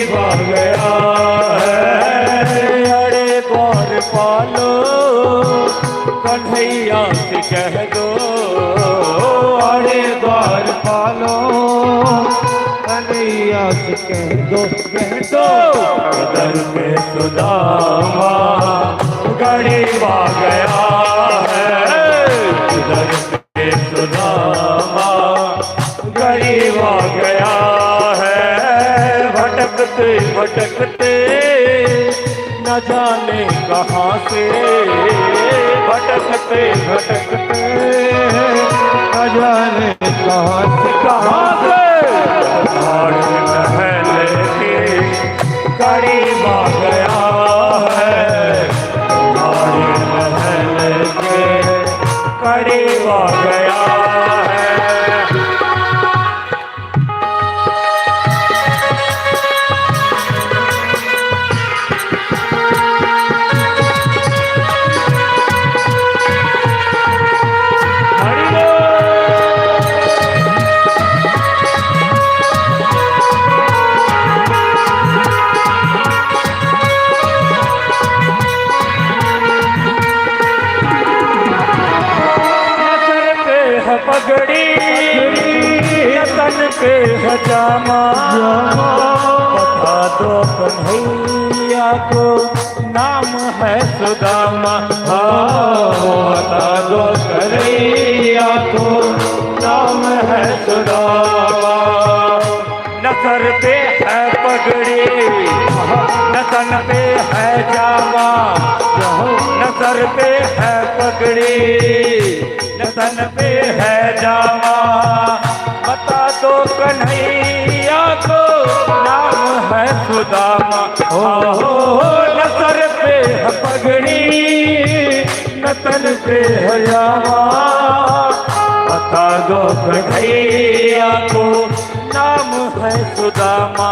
गया है। अरे द्वार पालो कन्हैया से कह दो, अरे द्वार पालो कन्हैया से कह दो, कह दो दर में सुदामा गरीब आ गया है। दर में सुदामा गरीब आ गया है। भटकते भटकते न जाने कहाँ से, भटकते भटकते न जाने कहाँ से महल के करीब आ गया है। महल के करीब आ गया है। पगड़ी तन पे हजामा, बता दो कन्हैया को नाम है सुदामा। बता दो कन्हैया को नाम है सुदामा। न सर पे है पगड़ी न तन पे है जामा, न सर पे है पगड़ी न तन पे है जामा। बता दो कन्हैया को नाम है सुदामा। न सर पे है पगड़ी न तन पे है जामा। बता दो कन्हैया को नाम है सुदामा।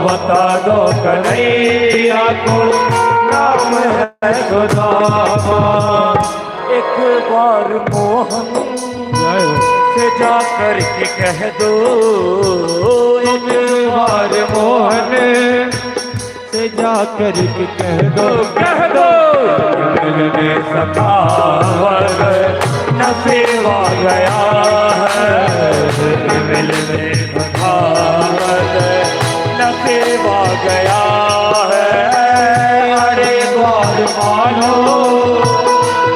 बता दो कन्हैया को नाम है सुदामा। एक बार मोहन से जा कर के कह दो, एक बार मोहन से जा कर के कह दो, कह दो मिलने सखावर न सेवा गया है। मिलने सखावर न सेवा गया है। अरे द्वार पालो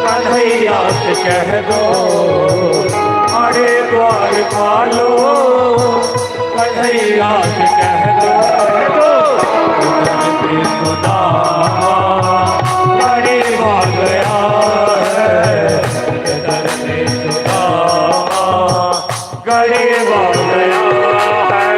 कन्हैया से कह दो, अरे द्वार पालो कन्हैया से कह दो। सुदामा गरीब आ गया है। दर में सुदामा गरीब आ गया है।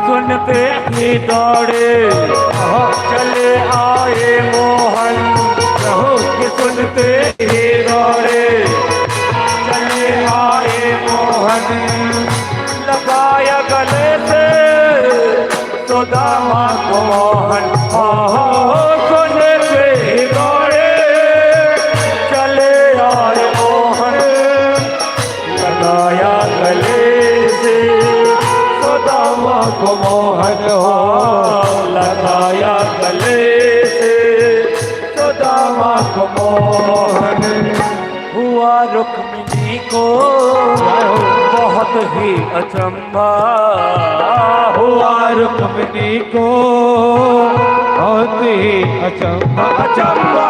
सुनते ही दौड़े चले आए मोहन। कि सुनते ही दौड़े चले आए मोहन। लगाया गले से सुदामा को मोहन। सुनते ही दौड़े चले आए मोहन। लगाया गले से सुदामा को मोहन। लगाया गले से सुदामा को मोहन। हुआ रुक्मिणी को बहुत ही अचंभा। हुआ रुक्मिणी को बहुत ही अचंभा। अचंभा